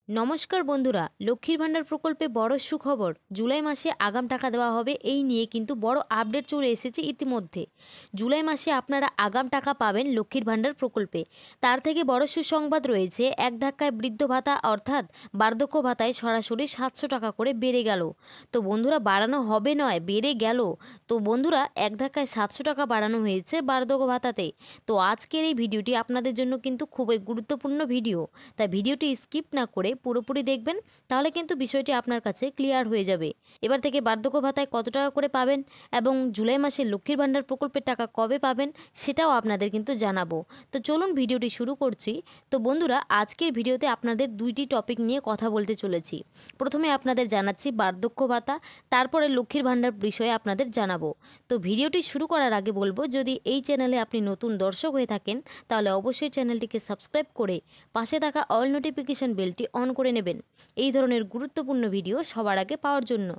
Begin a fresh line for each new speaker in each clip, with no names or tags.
নমস্কার বন্ধুরা, লক্ষ্মীর ভাণ্ডার প্রকল্পে বড় সুখবর। জুলাই মাসে আগাম টাকা দেওয়া হবে, এই নিয়ে কিন্তু বড় আপডেট চলে এসেছে ইতিমধ্যে। জুলাই মাসে আপনারা আগাম টাকা পাবেন লক্ষ্মীর ভাণ্ডার প্রকল্পে। তার থেকে বড় সুসংবাদ রয়েছে, এক ধাক্কায় বৃদ্ধ ভাতা অর্থাৎ বার্ধক্য ভাতায় সরাসরি 700 টাকা করে বেড়ে গেল। তো বন্ধুরা, বাড়ানো হবে নয়, বেড়ে গেল। তো বন্ধুরা, এক ধাক্কায় 700 টাকা বাড়ানো হয়েছে বার্ধক্য ভাতাতে। তো আজকের এই ভিডিওটি আপনাদের জন্য কিন্তু খুবই গুরুত্বপূর্ণ ভিডিও, তাই ভিডিওটি স্কিপ না করে পুরোপুরি দেখবেন, তাহলে কিন্তু বিষয়টি আপনার কাছে ক্লিয়ার হয়ে যাবে। এবার থেকে বার্ধক্য ভাতায় কত টাকা করে পাবেন এবং জুলাই মাসে লক্ষ্মীর ভাণ্ডার প্রকল্পের টাকা কবে পাবেন সেটাও আপনাদের কিন্তু জানাবো। তো চলুন ভিডিওটি শুরু করছি। তো বন্ধুরা, আজকের ভিডিওতে আপনাদের দুইটি টপিক নিয়ে কথা বলতে চলেছি। প্রথমে আপনাদের জানাচ্ছি বার্ধক্য ভাতা, তারপরে লক্ষ্মীর ভাণ্ডার বিষয়ে আপনাদের জানাবো। তো ভিডিওটি শুরু করার আগে বলবো, যদি এই চ্যানেলে আপনি নতুন দর্শক হয়ে থাকেন তাহলে অবশ্যই চ্যানেলটিকে সাবস্ক্রাইব করে পাশে থাকা অল নোটিফিকেশন বেলটি অন করে নেবেন, এই ধরনের গুরুত্বপূর্ণ ভিডিও সবার আগে পাওয়ার জন্য।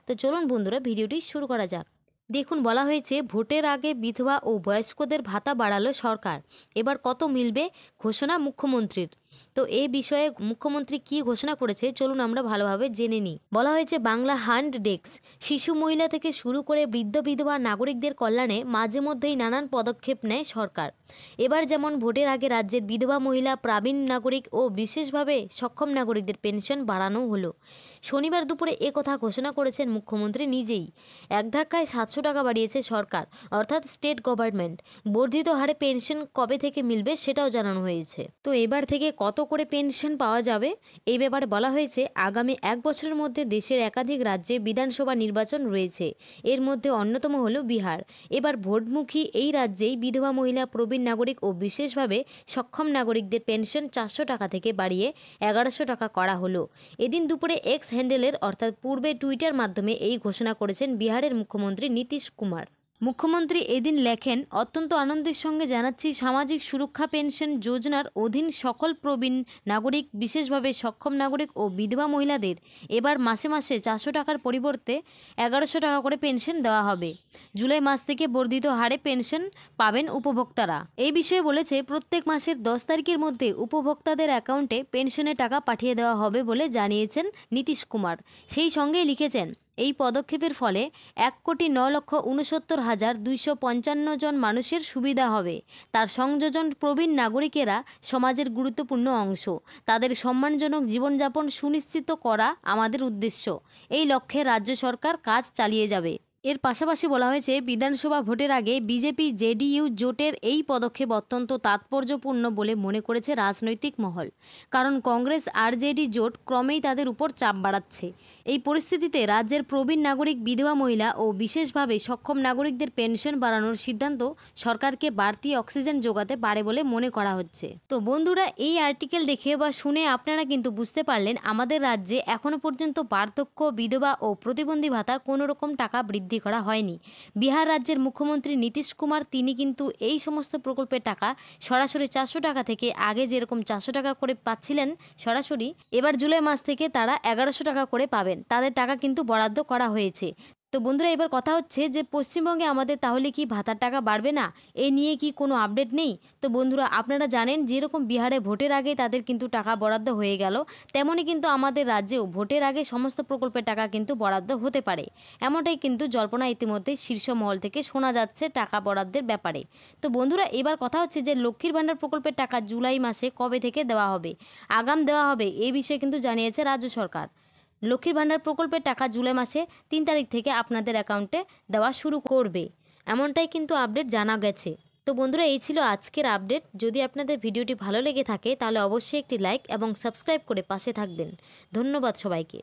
তো চলুন বন্ধুরা, ভিডিওটি শুরু করা যাক। দেখুন, বলা হয়েছে ভোটের আগে বিধবা ও বয়স্কদের ভাতা বাড়ালো সরকার। এবার কত মিলবে, ঘোষণা মুখ্যমন্ত্রীর। তো এই বিষয়ে মুখ্যমন্ত্রী কি ঘোষণা করেছে চলুন আমরা ভালোভাবে জেনে নিই। বলা হয়েছে, বাংলা হ্যান্ড ডেস্ক শিশু মহিলা থেকে শুরু করে বৃদ্ধ বিধবা নাগরিকদের কল্যাণে মাঝে মধ্যেই নানান পদক্ষেপ নেয় সরকার। এবার যেমন ভোটের আগে রাজ্যের বিধবা মহিলা, প্রবীণ নাগরিক ও বিশেষভাবে সক্ষম নাগরিকদের পেনশন বাড়ানো হলো। শনিবার দুপুরে কথা ঘোষণা করেছেন মুখ্যমন্ত্রী নিজেই। এক ধাক্কায় 700 টাকা বাড়িয়েছে সরকার, অর্থাৎ স্টেট গভর্নমেন্ট। বর্ধিত হারে পেনশন কবে থেকে মিলবে সেটাও জানানো হয়েছে। তো এবার থেকে কত করে পেনশন পাওয়া যাবে এই ব্যাপারে বলা হয়েছে, আগামী 1 বছরের মধ্যে দেশের একাধিক রাজ্যে বিধানসভা নির্বাচন রয়েছে। এর মধ্যে অন্যতম হলো বিহার। এবার ভোটমুখী এই রাজ্যেই বিধবা মহিলা, প্রবীণ নাগরিক ও বিশেষভাবে সক্ষম নাগরিকদের পেনশন 400 টাকা থেকে বাড়িয়ে 1100 টাকা করা হলো। এদিন দুপুরে এক্স হ্যান্ডেলের অর্থাৎ পূর্বে টুইটার মাধ্যমে এই ঘোষণা করেছেন বিহারের মুখ্যমন্ত্রী নীতিশ কুমার। মুখ্যমন্ত্রী এদিন লেখেন, অত্যন্ত আনন্দের সঙ্গে জানাচ্ছি, সামাজিক সুরক্ষা পেনশন যোজনার অধীন সকল প্রবীণ নাগরিক, বিশেষভাবে সক্ষম নাগরিক ও বিধবা মহিলাদের এবার মাসে মাসে 400 টাকার পরিবর্তে 1100 টাকা করে পেনশন দেওয়া হবে। জুলাই মাস থেকে বর্ধিত হারে পেনশন পাবেন উপভোক্তারা। এই বিষয়ে বলেছে, প্রত্যেক মাসের 10 তারিখের মধ্যে উপভোক্তাদের অ্যাকাউন্টে পেনশনের টাকা পাঠিয়ে দেওয়া হবে বলে জানিয়েছেন নীতিশ কুমার। সেই সঙ্গেই লিখেছেন, এই পদক্ষেপের ফলে 1,69,69,255 জন মানুষের সুবিধা হবে। তার সংযোজন প্রবীণ নাগরিকেরা সমাজের গুরুত্বপূর্ণ অংশ। তাদের সম্মানজনক জীবনযাপন সুনিশ্চিত করা আমাদের উদ্দেশ্য। এই লক্ষ্যে রাজ্য সরকার কাজ চালিয়ে যাবে। এর পাশাপাশি বলা হয়েছে, বিধানসভা ভোটের আগে বিজেপি জেডিইউ জোটের এই পদক্ষেপ অত্যন্ত তাৎপর্যপূর্ণ বলে মনে করেছে রাজনৈতিক মহল। কারণ কংগ্রেস আরজেডি জোট ক্রমেই তাদের উপর চাপ বাড়াচ্ছে। এই পরিস্থিতিতে রাজ্যের প্রবীণ নাগরিক, বিধবা মহিলা ও বিশেষভাবে সক্ষম নাগরিকদের পেনশন বাড়ানোর সিদ্ধান্ত সরকারকে বাড়তি অক্সিজেন যোগাতে পারে বলে মনে করা হচ্ছে। তো বন্ধুরা, এই আর্টিকেল দেখে বা শুনে আপনারা কিন্তু বুঝতে পারলেন, আমাদের রাজ্যে এখনও পর্যন্ত বার্ধক্য, বিধবা ও প্রতিবন্ধী ভাতা কোনো রকম টাকা বৃদ্ধি করা হয়নি। বিহার রাজ্যের মুখ্যমন্ত্রী নীতিশ কুমার তিনি কিন্তু এই সমস্ত প্রকল্পের টাকা সরাসরি 400 টাকা থেকে, আগে যেরকম 400 টাকা করে পাচ্ছিলেন সরাসরি, এবার জুলাই মাস থেকে তারা 1100 টাকা করে পাবেন। তাদের টাকা কিন্তু বরাদ্দ করা হয়েছে। তো বন্ধুরা, এবার কথা হচ্ছে যে পশ্চিমবঙ্গে আমাদের তাহলে কি ভাতার টাকা বাড়বে না, এ নিয়ে কি কোনো আপডেট নেই? তো বন্ধুরা, আপনারা জানেন যেরকম বিহারে ভোটের আগে তাদের কিন্তু টাকা বরাদ্দ হয়ে গেল, তেমনই কিন্তু আমাদের রাজ্যেও ভোটের আগে সমস্ত প্রকল্পের টাকা কিন্তু বরাদ্দ হতে পারে। এমনটাই কিন্তু জল্পনা ইতিমধ্যে শীর্ষ মহল থেকে শোনা যাচ্ছে টাকা বরাদ্দের ব্যাপারে। তো বন্ধুরা, এবার কথা হচ্ছে যে লক্ষ্মীর ভাণ্ডার প্রকল্পের টাকা জুলাই মাসে কবে থেকে দেওয়া হবে, আগাম দেওয়া হবে, এই বিষয়ে কিন্তু জানিয়েছে রাজ্য সরকার। লক্ষ্মীর ভাণ্ডার প্রকল্পের টাকা জুলাই মাসে 3 তারিখ থেকে আপনাদের অ্যাকাউন্টে দেওয়া শুরু করবে, এমনটাই কিন্তু আপডেট জানা গেছে। তো বন্ধুরা, এই ছিল আজকের আপডেট। যদি আপনাদের ভিডিওটি ভালো লেগে থাকে তাহলে অবশ্যই একটি লাইক এবং সাবস্ক্রাইব করে পাশে থাকবেন। ধন্যবাদ সবাইকে।